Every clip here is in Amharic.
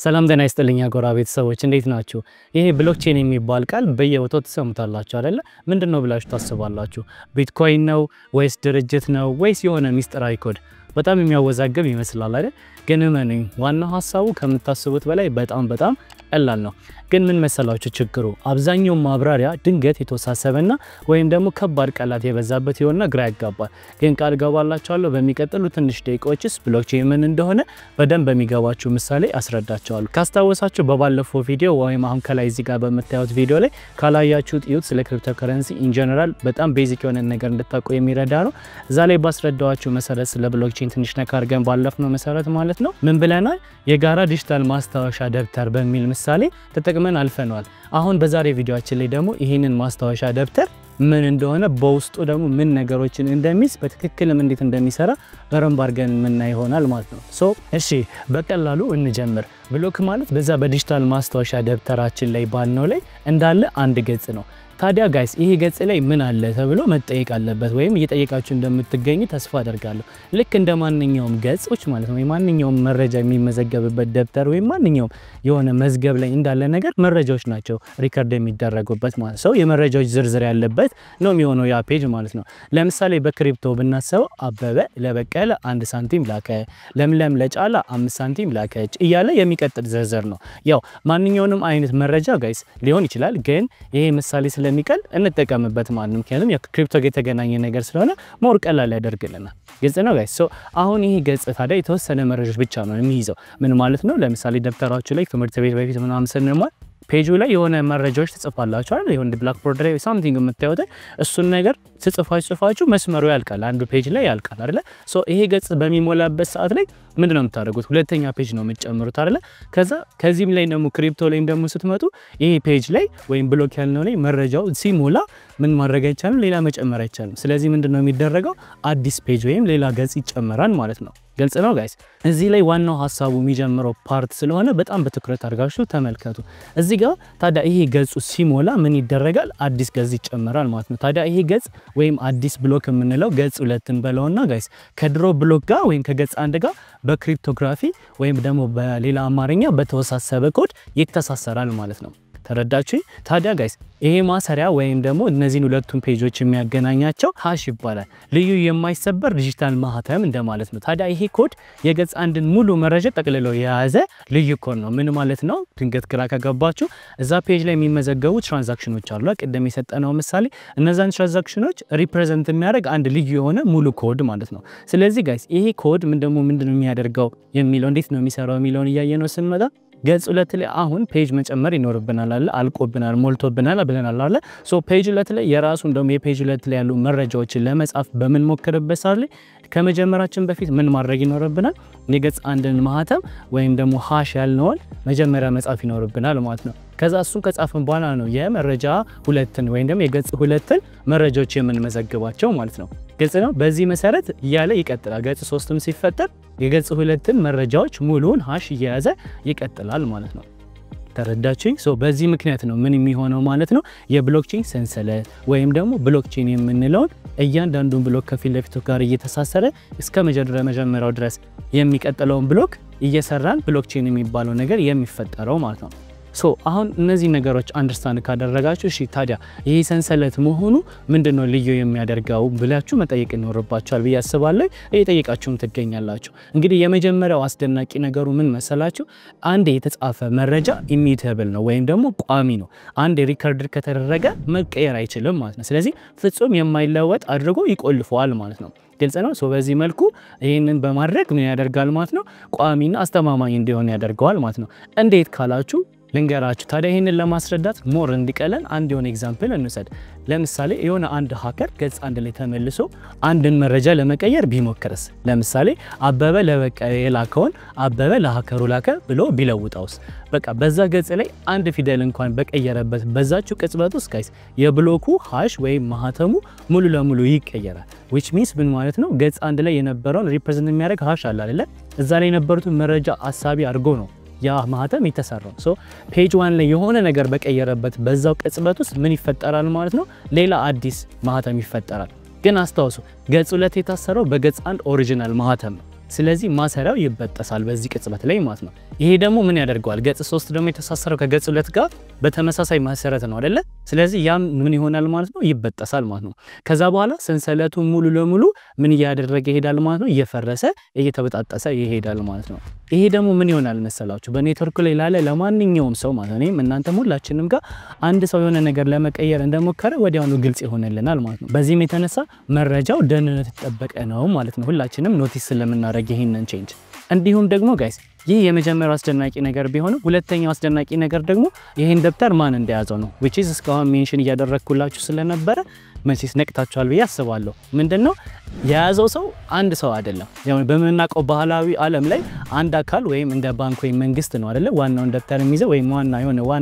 ሰላም ጤና ይስጥልኝ ጎራ ቤተሰቦች እንዴት ናችሁ? ይሄ ብሎክቼን የሚባል ቃል በየቦታው ተሰምታላችሁ አይደለ? ምንድነው ብላችሁ ታስባላችሁ? ቢትኮይን ነው ወይስ ድርጅት ነው ወይስ የሆነ ሚስጥራዊ ኮድ? በጣም የሚያወዛግብ ይመስላል አይደል? ግን እመኑኝ ዋናው ሐሳቡ ከምታስቡት በላይ በጣም ቀላል ነው። ግን ምን መሰላችሁ ችግሩ? አብዛኛው ማብራሪያ ድንገት የተወሳሰበና ወይም ደግሞ ከባድ ቃላት የበዛበት ይሆንና ግራ ያጋባል። ግን ቃል ገባላችኋለሁ በሚቀጥሉ ትንሽ ደቂቃዎችስ ብሎክቼን ምን እንደሆነ በደንብ በሚገባችሁ ምሳሌ አስረዳችኋለሁ። ካስታወሳችሁ በባለፈው ቪዲዮ ወይም አሁን ከላይ እዚህ ጋር በመታዩት ቪዲዮ ላይ ካላያችሁት እዩት። ስለ ክሪፕቶከረንሲ ኢን ጀነራል በጣም ቤዚክ የሆነ ነገር እንድታውቁ የሚረዳ ነው። እዛ ላይ ባስረዳዋችሁ መሰረት ስለ ብሎክቼን ትንሽ ነካ አድርገን ባለፍነው መሰረት ማለት ነው ምን ብለናል? የጋራ ዲጂታል ማስታወሻ ደብተር በሚል ምሳሌ ተጠቅመን አልፈናል። አሁን በዛሬ ቪዲዮአችን ላይ ደግሞ ይሄንን ማስታወሻ ደብተር ምን እንደሆነ በውስጡ ደግሞ ምን ነገሮችን እንደሚይዝ በትክክልም እንዴት እንደሚሰራ በረንብ አድርገን ምን ይሆናል ማለት ነው። እሺ በቀላሉ እንጀምር። ብሎክ ማለት በዛ በዲጂታል ማስታወሻ ደብተራችን ላይ ባልነው ላይ እንዳለ አንድ ገጽ ነው። ታዲያ ጋይስ ይሄ ገጽ ላይ ምን አለ ተብሎ መጠየቅ አለበት ወይም እየጠየቃችሁ እንደምትገኙ ተስፋ አደርጋለሁ። ልክ እንደ ማንኛውም ገጾች ማለት ነው ማንኛውም መረጃ የሚመዘገብበት ደብተር ወይም ማንኛውም የሆነ መዝገብ ላይ እንዳለ ነገር መረጃዎች ናቸው ሪከርድ የሚደረጉበት ማለት ነው። የመረጃዎች ዝርዝር ያለበት ነው የሚሆነው ያ ፔጅ ማለት ነው። ለምሳሌ በክሪፕቶ ብናስበው አበበ ለበቀለ 1 ሳንቲም ላከ፣ ለምለም ለጫላ 5 ሳንቲም ላከች እያለ የሚቀጥል ዝርዝር ነው። ያው ማንኛውንም አይነት መረጃ ጋይስ ሊሆን ይችላል፣ ግን ይሄ ምሳሌ ስለሚቀል እንጠቀምበት ማለት ነው። ምክንያቱም የክሪፕቶ ጋር የተገናኘ ነገር ስለሆነ ሞር ቀላል ያደርግልናል። ግልጽ ነው ጋይስ። አሁን ይሄ ገጽ ታዲያ የተወሰነ መረጃዎች ብቻ ነው የሚይዘው። ምን ማለት ነው? ለምሳሌ ደብተራችሁ ላይ ትምህርት ቤት በፊት ምናምን ስንማር ፔጁ ላይ የሆነ መረጃዎች ተጽፋላችሁ አይደል? የሆነ ብላክ ቦርድ ላይ ሳምቲንግ የምታዩት እሱን ነገር ጽፋችሁ መስመሩ ያልቃል፣ አንዱ ፔጅ ላይ ያልቃል አይደል? ይሄ ገጽ በሚሞላበት ሰዓት ላይ ምንድነው የምታደርጉት? ሁለተኛ ፔጅ ነው የምትጨምሩት አይደል? ከዚህም ላይ ደግሞ ክሪፕቶ ላይም ደግሞ ስትመጡ ይሄ ፔጅ ላይ ወይም ብሎክ ያልነው ላይ መረጃው ሲሞላ ምን ማድረግ አይቻልም፣ ሌላ መጨመር አይቻልም። ስለዚህ ምንድነው የሚደረገው? አዲስ ፔጅ ወይም ሌላ ገጽ ይጨመራል ማለት ነው። ግልጽ ነው ጋይስ። እዚህ ላይ ዋናው ሐሳቡ የሚጀምረው ፓርት ስለሆነ በጣም በትኩረት አድርጋችሁ ተመልከቱ። እዚህ ጋር ታዲያ ይሄ ገጹ ሲሞላ ምን ይደረጋል? አዲስ ገጽ ይጨመራል ማለት ነው። ታዲያ ይሄ ገጽ ወይም አዲስ ብሎክ የምንለው ገጽ 2ን በለውና ጋይስ ከድሮ ብሎክ ጋር ወይም ከገጽ 1 ጋር በክሪፕቶግራፊ ወይም ደግሞ በሌላ አማርኛ በተወሳሰበ ኮድ ይተሳሰራል ማለት ነው። ተረዳችሁ? ታዲያ ጋይስ ይሄ ማሰሪያ ወይም ደግሞ እነዚህን ሁለቱን ፔጆች የሚያገናኛቸው ሃሽ ይባላል። ልዩ የማይሰበር ዲጂታል ማህተም እንደማለት ነው። ታዲያ ይሄ ኮድ የገጽ 1ን ሙሉ መረጃ ጠቅልሎ የያዘ ልዩ ኮድ ነው። ምን ማለት ነው? ድንገት ግራ ከገባችሁ እዛ ፔጅ ላይ የሚመዘገቡ ትራንዛክሽኖች አሉ። ቀደም የሰጠነው ምሳሌ እነዛን ትራንዛክሽኖች ሪፕሬዘንት የሚያደርግ አንድ ልዩ የሆነ ሙሉ ኮድ ማለት ነው። ስለዚህ ጋይስ ይሄ ኮድ ምንድነው የሚያደርገው የሚለው እንዴት ነው የሚሰራው የሚለውን እያየነው ስንመጣ ገጽ 2 ላይ አሁን ፔጅ መጨመር ይኖርብናል አለ አልቆብናል ሞልቶብናል ብለናል አለ። ፔጅ 2 ላይ የራሱን ደግሞ የፔጅ 2 ላይ ያሉ መረጃዎችን ለመጻፍ በመንሞክርበት ሰዓት ላይ ከመጀመራችን በፊት ምን ማድረግ ይኖርብናል? የገጽ 1ን ማህተም ወይም ደግሞ ሃሽ ያልነውን መጀመሪያ መጻፍ ይኖርብናል ማለት ነው። ከዛ እሱን ከጻፈን በኋላ ነው የመረጃ 2ን ወይም ደግሞ የገጽ 2ን መረጃዎች የምንመዘግባቸው ማለት ነው። ግልጽ ነው። በዚህ መሰረት እያለ ይቀጥላል። ገጽ 3ም ሲፈጠር የገጽ 2ን መረጃዎች ሙሉውን ሃሽ እየያዘ ይቀጥላል ማለት ነው። ተረዳችሁኝ? በዚህ ምክንያት ነው ምን የሚሆነው ማለት ነው የብሎክቼን ሰንሰለት ወይም ደግሞ ብሎክቼን የምንለው እያንዳንዱን ብሎክ ከፊት ለፊቱ ጋር እየተሳሰረ እስከ መጀመሪያው ድረስ የሚቀጥለውን ብሎክ እየሰራን ብሎክቼን የሚባለው ነገር የሚፈጠረው ማለት ነው። አሁን እነዚህ ነገሮች አንደርስታንድ ካደረጋችሁ እሺ ታዲያ ይሄ ሰንሰለት መሆኑ ምንድነው ልዩ የሚያደርገው ብላችሁ መጠየቅ ይኖርባችኋል ብዬ አስባለሁ። እየጠየቃችሁም ትገኛላችሁ። እንግዲህ የመጀመሪያው አስደናቂ ነገሩ ምን መሰላችሁ? አንድ የተጻፈ መረጃ ኢሚቴብል ነው ወይም ደግሞ ቋሚ ነው። አንድ ሪከርድ ከተደረገ መቀየር አይችልም ማለት ነው። ስለዚህ ፍጹም የማይለወጥ አድርጎ ይቆልፈዋል ማለት ነው። ግልጽ ነው። በዚህ መልኩ ይሄንን በማድረግ ምን ያደርጋል ማለት ነው? ቋሚና አስተማማኝ እንዲሆን ያደርገዋል ማለት ነው። እንዴት ካላችሁ ልንገራችሁ። ታዲያ ይሄንን ለማስረዳት ሞር እንዲቀለን አንድ የሆነ ኤግዛምፕል እንውሰድ። ለምሳሌ የሆነ አንድ ሃከር ገጽ 1 ላይ ተመልሶ አንድን መረጃ ለመቀየር ቢሞክርስ? ለምሳሌ አበበ ለበቀለ የላከውን አበበ ለሃከሩ ላከ ብሎ ቢለውጣውስ? በቃ በዛ ገጽ ላይ አንድ ፊደል እንኳን በቀየረበት በዛችሁ ቅጽበት ውስጥ ጋይስ የብሎኩ ሃሽ ወይም ማህተሙ ሙሉ ለሙሉ ይቀየራል። which means ምን ማለት ነው? ገጽ 1 ላይ የነበረውን ሪፕሬዘንት የሚያደርግ ሃሽ አለ አይደል? እዛ ላይ የነበሩትን መረጃ አሳቢ አድርጎ ነው ያ ማህተም የተሰራው። ፔጅ 1 ላይ የሆነ ነገር በቀየረበት በዛው ቅጽበት ውስጥ ምን ይፈጠራል ማለት ነው? ሌላ አዲስ ማህተም ይፈጠራል። ግን አስተዋሱ ገጽ 2 የታሰረው በገጽ 1 ኦሪጂናል ማህተም ነው። ስለዚህ ማሰሪያው ይበጠሳል በዚህ ቅጽበት ላይ ማለት ነው። ይሄ ደግሞ ምን ያደርገዋል? ገጽ 3 ደግሞ የተሳሰረው ከገጽ 2 ጋር በተመሳሳይ መሰረት ነው አይደለ? ስለዚህ ያም ምን ይሆናል ማለት ነው? ይበጠሳል ማለት ነው። ከዛ በኋላ ሰንሰለቱ ሙሉ ለሙሉ ምን እያደረገ ይሄዳል ማለት ነው? እየፈረሰ እየተበጣጠሰ ይሄዳል ማለት ነው። ይሄ ደግሞ ምን ይሆናል መሰላችሁ? በኔትወርክ ላይ ላለ ለማንኛውም ሰው ማለት ነው እናንተም ሁላችንም ጋር አንድ ሰው የሆነ ነገር ለመቀየር እንደሞከረ ወዲያውኑ ግልጽ ይሆንልናል ማለት ነው። በዚህም የተነሳ መረጃው ደህንነት የተጠበቀ ነው ማለት ነው። ሁላችንም ኖቲስ ስለምናደርግ ይሄንን ቼንጅ እንዲሁም ደግሞ ጋይስ ይህ የመጀመሪያው አስደናቂ ነገር ቢሆንም ሁለተኛው አስደናቂ ነገር ደግሞ ይሄን ደብተር ማን እንደያዘው ነው which is እስካሁን ሜንሽን እያደረኩላችሁ ስለነበረ መቼስ ነቅታችኋል ብዬ አስባለሁ። ምንድነው የያዘው ሰው አንድ ሰው አይደለም። ያው በመናቀው ባህላዊ ዓለም ላይ አንድ አካል ወይም እንደ ባንክ ወይም መንግስት ነው አይደለ? ዋናው ደብተር የሚይዘው ወይም ዋና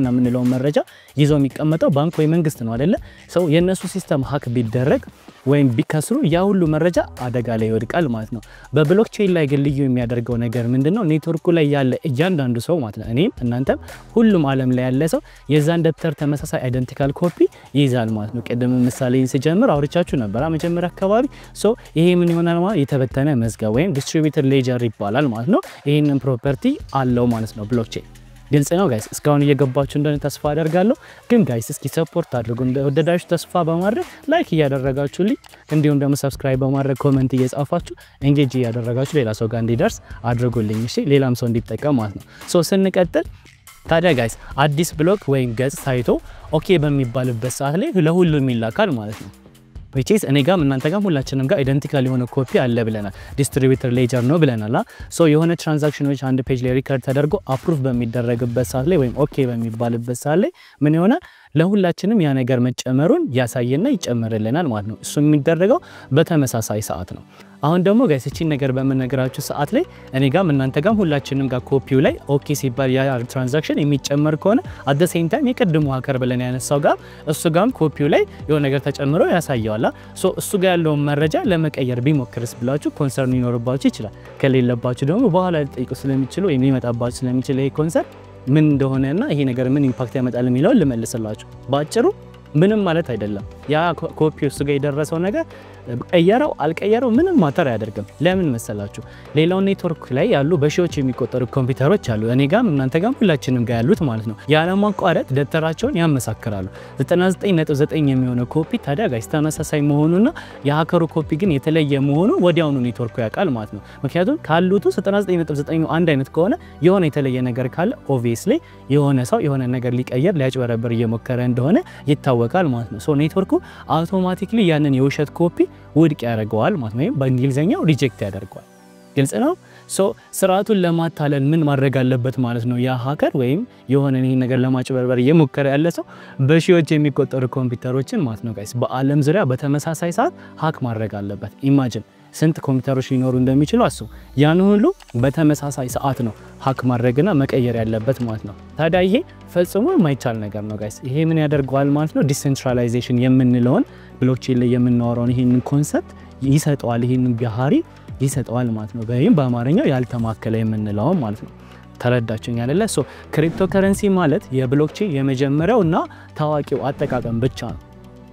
የምንለው መረጃ ይዞ የሚቀመጠው ባንክ ወይ መንግስት ነው አይደለ? ሰው የነሱ ሲስተም ሀክ ቢደረግ ወይም ቢከስሩ ያ ሁሉ መረጃ አደጋ ላይ ይወድቃል ማለት ነው። በብሎክቼን ላይ ግን ልዩ የሚያደርገው ነገር ምንድነው? ኔትወርኩ ላይ ያለ እያንዳንዱ ሰው ማለት ነው እኔም እናንተም ሁሉም ዓለም ላይ ያለ ሰው የዛን ደብተር ተመሳሳይ አይደንቲካል ኮፒ ይይዛል ማለት ነው። ቀደም ምሳሌ ሲጀምር አውርቻችሁ ነበር መጀመሪያ አካባቢ። ሶ ይሄ ምን ይሆናል ማለት የተበተነ መዝገብ ወይም ዲስትሪቢዩተድ ሌጀር ይባላል ማለት ነው። ይሄንን ፕሮፐርቲ አለው ማለት ነው ብሎክቼን። ግልጽ ነው ጋይስ? እስካሁን እየገባችሁ እንደሆነ ተስፋ አደርጋለሁ። ግን ጋይስ እስኪ ሰፖርት አድርጉ እንደወደዳችሁ ተስፋ በማድረግ ላይክ እያደረጋችሁልኝ እንዲሁም ደግሞ ሰብስክራይብ በማድረግ ኮሜንት እየጻፋችሁ ኤንጌጅ እያደረጋችሁ ሌላ ሰው ጋር እንዲደርስ አድርጉልኝ እሺ፣ ሌላም ሰው እንዲጠቀም ማለት ነው። ሶ ስንቀጥል ታዲያ ጋይስ አዲስ ብሎክ ወይም ገጽ ታይቶ ኦኬ በሚባልበት ሰዓት ላይ ለሁሉም ይላካል ማለት ነው። which is እኔ ጋር እናንተ ጋር ሁላችንም ጋር አይደንቲካል የሆነ ኮፒ አለ ብለናል። ዲስትሪቢዩተር ሌጀር ነው ብለናል። ሶ የሆነ ትራንዛክሽኖች አንድ ፔጅ ላይ ሪከርድ ተደርጎ አፕሩቭ በሚደረግበት ሰዓት ላይ ወይም ኦኬ በሚባልበት ሰዓት ላይ ምን ይሆናል? ለሁላችንም ያ ነገር መጨመሩን ያሳየና ይጨመርልናል ማለት ነው። እሱ የሚደረገው በተመሳሳይ ሰዓት ነው። አሁን ደግሞ ጋይስ እቺን ነገር በመነግራችሁ ሰዓት ላይ እኔ ጋር እናንተ ጋር ሁላችንም ጋር ኮፒው ላይ ኦኬ ሲባል ያ ትራንዛክሽን የሚጨመር ከሆነ at the same time የቀድሞ ሀከር ብለን ያነሳው ጋር እሱ ጋርም ኮፒው ላይ የሆነ ነገር ተጨምሮ ያሳያዋል። ሶ እሱ ጋር ያለውን መረጃ ለመቀየር ቢሞክርስ ብላችሁ ኮንሰርን ይኖርባችሁ ይችላል። ከሌለባችሁ ደግሞ በኋላ ልጠይቁ ስለሚችሉ ወይም ሊመጣባችሁ ስለሚችል ይሄ ኮንሰርን ምን እንደሆነና ይሄ ነገር ምን ኢምፓክት ያመጣል የሚለው ልመልስላችሁ። ባጭሩ ምንም ማለት አይደለም። ያ ኮፒው እሱ ጋር የደረሰው ነገር ቀየረው አልቀየረው ምንም ማተር አያደርግም። ለምን መሰላችሁ? ሌላው ኔትወርክ ላይ ያሉ በሺዎች የሚቆጠሩ ኮምፒውተሮች አሉ። እኔ ጋር እናንተ ጋር ሁላችንም ጋር ያሉት ማለት ነው። ያለ ማቋረጥ ደብተራቸውን ያመሳክራሉ። 99.9 የሚሆነው ኮፒ ታዲያ ጋይስ ተመሳሳይ መሆኑና የሀከሩ ኮፒ ግን የተለየ መሆኑ ወዲያውኑ ኔትወርኩ ያውቃል ማለት ነው። ምክንያቱም ካሉት 99.9 አንድ አይነት ከሆነ የሆነ የተለየ ነገር ካለ ኦብቪየስሊ የሆነ ሰው የሆነ ነገር ሊቀየር ሊያጭበረብር እየሞከረ እንደሆነ ይታወቃል ማለት ነው። ሶ ኔትወርኩ አውቶማቲክሊ ያንን የውሸት ኮፒ ውድቅ ያደርገዋል ማለት ነው። በእንግሊዘኛው ሪጀክት ያደርገዋል። ግልጽ ነው። ሶ ስርዓቱን ለማታለል ምን ማድረግ አለበት ማለት ነው? ያ ሀከር ወይም የሆነ ነገር ለማጭበርበር እየሞከረ ያለ ሰው በሺዎች የሚቆጠሩ ኮምፒውተሮችን ማለት ነው ጋይስ በአለም ዙሪያ በተመሳሳይ ሰዓት ሀክ ማድረግ አለበት። ኢማጂን ስንት ኮምፒውተሮች ሊኖሩ እንደሚችሉ አስቡ። ያን ሁሉ በተመሳሳይ ሰዓት ነው ሀክ ማድረግና መቀየር ያለበት ማለት ነው። ታዲያ ይሄ ፈጽሞ የማይቻል ነገር ነው ጋይስ። ይሄ ምን ያደርገዋል ማለት ነው? ዲሴንትራላይዜሽን የምንለውን ብሎክቼን ላይ የምናወራውን ይሄንን ኮንሰፕት ይሰጠዋል፣ ይሄንን ባህሪ ይሰጠዋል ማለት ነው። ወይም በአማርኛው ያልተማከለ የምንለው ማለት ነው። ተረዳችሁኝ አይደለ? ሶ ክሪፕቶከረንሲ ማለት የብሎክቼን የመጀመሪያውና ታዋቂው አጠቃቀም ብቻ ነው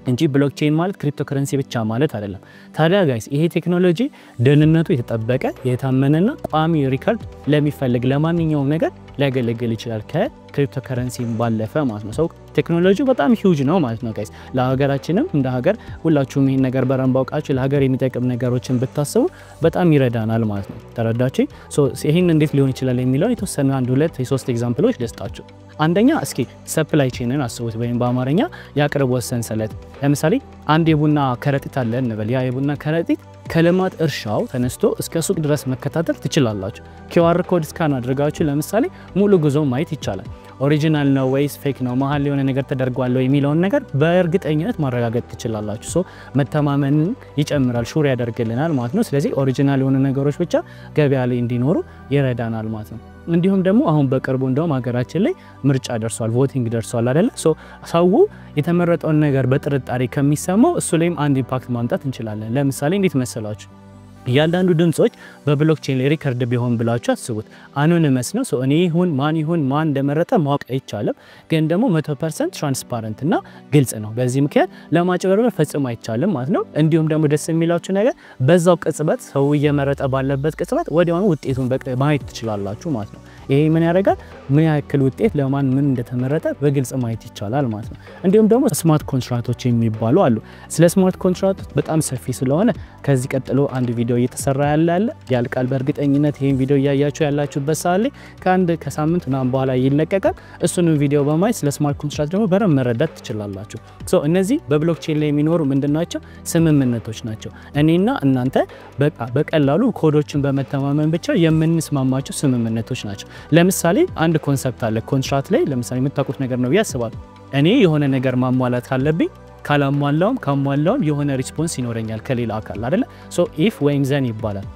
እንጂ ብሎክቼን ማለት ክሪፕቶከረንሲ ብቻ ማለት አይደለም። ታዲያ ጋይስ ይሄ ቴክኖሎጂ ደህንነቱ የተጠበቀ የታመነና ቋሚ ሪከርድ ለሚፈልግ ለማንኛውም ነገር ሊያገለግል ይችላል ከክሪፕቶከረንሲ ባለፈ ማለት ነው። ሰው ቴክኖሎጂው በጣም ሂውጅ ነው ማለት ነው ጋይስ። ለሀገራችንም እንደ ሀገር ሁላችሁም ይሄን ነገር በረንብ አውቃችሁ ለሀገር የሚጠቅም ነገሮችን ብታስቡ በጣም ይረዳናል ማለት ነው። ተረዳችሁ? ሶ ይሄን እንዴት ሊሆን ይችላል የሚለው የተወሰነ አንድ ሁለት የሶስት ኤግዛምፕሎች ልስጣችሁ። አንደኛ እስኪ ሰፕላይ ቼንን አስቡት ወይም በአማርኛ የአቅርቦት ሰንሰለት። ለምሳሌ አንድ የቡና ከረጢት አለ እንበል። ያ የቡና ከረጢት ከልማት እርሻው ተነስቶ እስከ ሱቅ ድረስ መከታተል ትችላላችሁ። ኪውአር ኮድ ስካን አድርጋችሁ ለምሳሌ ሙሉ ጉዞ ማየት ይቻላል። ኦሪጂናል ነው ወይስ ፌክ ነው፣ መሀል የሆነ ነገር ተደርጓል ወይ የሚለውን ነገር በእርግጠኝነት ማረጋገጥ ትችላላችሁ። ሶ መተማመንን ይጨምራል፣ ሹር ያደርግልናል ማለት ነው። ስለዚህ ኦሪጂናል የሆኑ ነገሮች ብቻ ገበያ ላይ እንዲኖሩ ይረዳናል ማለት ነው። እንዲሁም ደግሞ አሁን በቅርቡ እንደውም ሀገራችን ላይ ምርጫ ደርሷል፣ ቮቲንግ ደርሷል አይደለ? ሶ ሰው የተመረጠውን ነገር በጥርጣሬ ከሚሰማው እሱ ላይም አንድ ኢምፓክት ማምጣት እንችላለን። ለምሳሌ እንዴት መሰላችሁ? ያንዳንዱ ድምጾች በብሎክቼን ላይ ሪከርድ ቢሆን ብላችሁ አስቡት አኖኒመስ ነው እኔ ማን እንደመረጠ ማወቅ አይቻልም ግን ደግሞ 100% ትራንስፓረንት እና ግልጽ ነው በዚህ ምክንያት ለማጭበርበር ፈጽሞ አይቻልም ማለት ነው እንዲሁም ደግሞ ደስ የሚላችሁ ነገር በዛው ቅጽበት ሰው እየመረጠ ባለበት ቅጽበት ወዲያውኑ ውጤቱን ማየት ትችላላችሁ ማለት ነው ይሄ ምን ያደርጋል ምን ያክል ውጤት ለማን ምን እንደተመረጠ በግልጽ ማየት ይቻላል ማለት ነው እንዲሁም ደግሞ ስማርት ኮንትራክቶች የሚባሉ አሉ ስለ ስማርት ኮንትራክት በጣም ሰፊ ስለሆነ ከዚህ ቀጥሎ አንድ ቪዲዮ እየተሰራ ያልቃል በእርግጠኝነት ይሄን ቪዲዮ ያያችሁ ያላችሁበት ሰዓት ላይ ከሳምንት ምናምን በኋላ ይለቀቃል እሱንም ቪዲዮ በማየት ስለ ስማርት ኮንትራክት ደግሞ በደንብ መረዳት ትችላላችሁ እነዚህ በብሎክቼን ላይ የሚኖሩ ምንድናቸው ስምምነቶች ናቸው እኔና እናንተ በቀላሉ ኮዶችን በመተማመን ብቻ የምንስማማቸው ስምምነቶች ናቸው ለምሳሌ አንድ ኮንሰፕት አለ ኮንትራክት ላይ ለምሳሌ የምታውቁት ነገር ነው ያስባል እኔ የሆነ ነገር ማሟላት ካለብኝ ካሟላውም የሆነ ሪስፖንስ ይኖረኛል ከሌላ አካል አይደለ ኢፍ ወይም ዘን ይባላል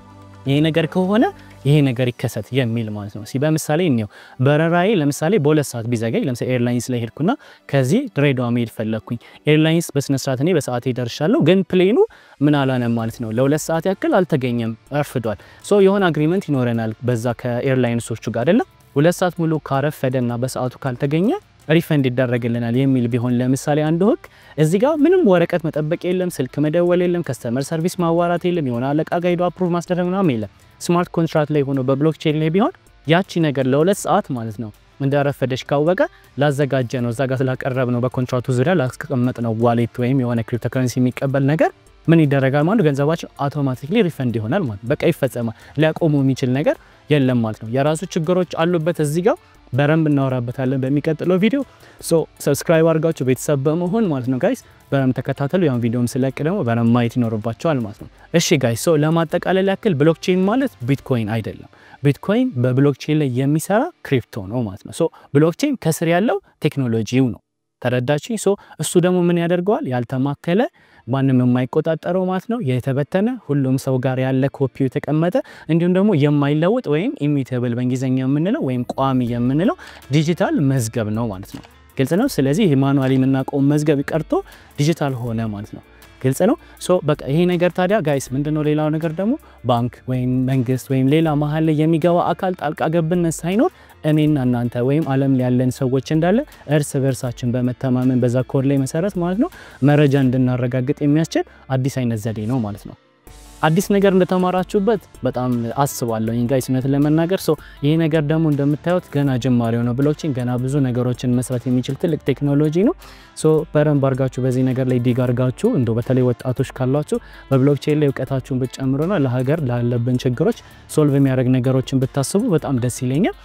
ይሄ ነገር ከሆነ ይሄ ነገር ይከሰት የሚል ማለት ነው በምሳሌ ነው በረራዬ ለምሳሌ በ2 ሰዓት ቢዘገይ ለምሳሌ ኤርላይንስ ላይ ሄድኩና ከዚህ ድሬዳዋ መሄድ ፈለኩኝ ኤርላይንስ በስነ ስርዓት እኔ በሰዓት ይደርሻለሁ ግን ፕሌኑ ምን አላለም ማለት ነው ለ2 ሰዓት ያክል አልተገኘም አርፍዷል የሆነ አግሪመንት ይኖረናል በዛ ከኤርላይንሶቹ ጋር አይደለ 2 ሰዓት ሙሉ ካረፈደና በሰዓቱ ካልተገኘ ሪፈንድ ይደረግልናል የሚል ቢሆን ለምሳሌ አንድ ህግ እዚህ ጋር ምንም ወረቀት መጠበቅ የለም ስልክ መደወል የለም ከስተመር ሰርቪስ ማዋራት የለም የሆነ አለቃ ጋር ሄዶ አፕሩቭ ማስደረግ ምናምን የለም ስማርት ኮንትራክት ላይ ሆኖ በብሎክቼን ላይ ቢሆን ያቺ ነገር ለ2 ሰዓት ማለት ነው እንደረፈደሽ ካወቀ ላዘጋጀ ነው እዛ ጋር ስላቀረብ ነው በኮንትራክቱ ዙሪያ ላስቀመጥ ነው ዋሌት ወይም የሆነ ክሪፕቶከረንሲ የሚቀበል ነገር ምን ይደረጋል ማለት ገንዘባችን አውቶማቲካሊ ሪፈንድ ይሆናል ማለት በቃ ይፈጸማል ሊያቆሙ የሚችል ነገር የለም ማለት ነው የራሱ ችግሮች አሉበት እዚህ ጋር በረም እናወራበታለን በሚቀጥለው ቪዲዮ ሰብስክራይብ አድርጋችሁ ቤተሰብ በመሆን ማለት ነው ጋይስ በረም ተከታተሉ ያን ቪዲዮም ስለቅ ደግሞ በረም ማየት ይኖርባችኋል ማለት ነው እሺ ጋይስ ለማጠቃለል ያክል ብሎክቼን ማለት ቢትኮይን አይደለም ቢትኮይን በብሎክቼን ላይ የሚሰራ ክሪፕቶ ነው ማለት ነው ብሎክቼን ከስር ያለው ቴክኖሎጂው ነው ተረዳችኝ እሱ ደግሞ ምን ያደርገዋል ያልተማከለ ማንንም የማይቆጣጠረው ማለት ነው የተበተነ ሁሉም ሰው ጋር ያለ ኮፒው ተቀመጠ እንዲሁም ደግሞ የማይለወጥ ወይም ኢሚቴብል በእንግሊዘኛ የምንለው ወይም ቋሚ የምንለው ዲጂታል መዝገብ ነው ማለት ነው ግልጽ ነው ስለዚህ ማኑዋሊ የምናቆም መዝገብ ይቀርቶ ዲጂታል ሆነ ማለት ነው ግልጽ ነው በቃ ይሄ ነገር ታዲያ ጋይስ ምንድነው ሌላው ነገር ደግሞ ባንክ ወይም መንግስት ወይም ሌላ መሃል ላይ የሚገባ አካል ጣልቃ ገብነት ሳይኖር እኔና እናንተ ወይም ዓለም ላይ ያለን ሰዎች እንዳለ እርስ በርሳችን በመተማመን በዛ ኮድ ላይ መሰረት ማለት ነው መረጃ እንድናረጋግጥ የሚያስችል አዲስ አይነት ዘዴ ነው ማለት ነው አዲስ ነገር እንደተማራችሁበት በጣም አስባለሁ ጋይስ እውነት ለመናገር ይሄ ነገር ደግሞ እንደምታዩት ገና ጅማሬው ነው ብሎክቼን ገና ብዙ ነገሮችን መስራት የሚችል ትልቅ ቴክኖሎጂ ነው በረንብ አርጋችሁ በዚህ ነገር ላይ ዲግ አርጋችሁ እንደው በተለይ ወጣቶች ካላችሁ በብሎክቼን ላይ እውቀታችሁን ብትጨምሩና ለሀገር ላለብን ችግሮች ሶልቭ የሚያደርግ ነገሮችን ብታስቡ በጣም ደስ ይለኛል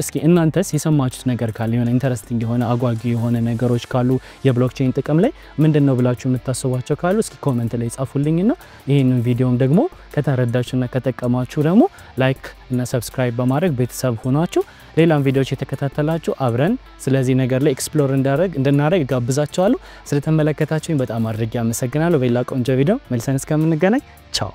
እስኪ እናንተስ የሰማችሁት ነገር ካለ የሆነ ኢንተረስቲንግ የሆነ አጓጊ የሆነ ነገሮች ካሉ የብሎክቼን ጥቅም ላይ ምንድነው ብላችሁ የምታስቧቸው ካሉ እስኪ ኮሜንት ላይ ጻፉልኝና ይሄንን ቪዲዮም ደግሞ ከተረዳችሁና ከተጠቀማችሁ ደግሞ ላይክ እና ሰብስክራይብ በማድረግ ቤተሰብ ሆናችሁ ሌላም ቪዲዮዎች የተከታተላችሁ አብረን ስለዚህ ነገር ላይ ኤክስፕሎር እንድናደርግ ጋብዛችኋለሁ ስለተመለከታችሁኝ በጣም አድርጌ አመሰግናለሁ በሌላ ቆንጆ ቪዲዮ መልሰን እስከምንገናኝ ቻው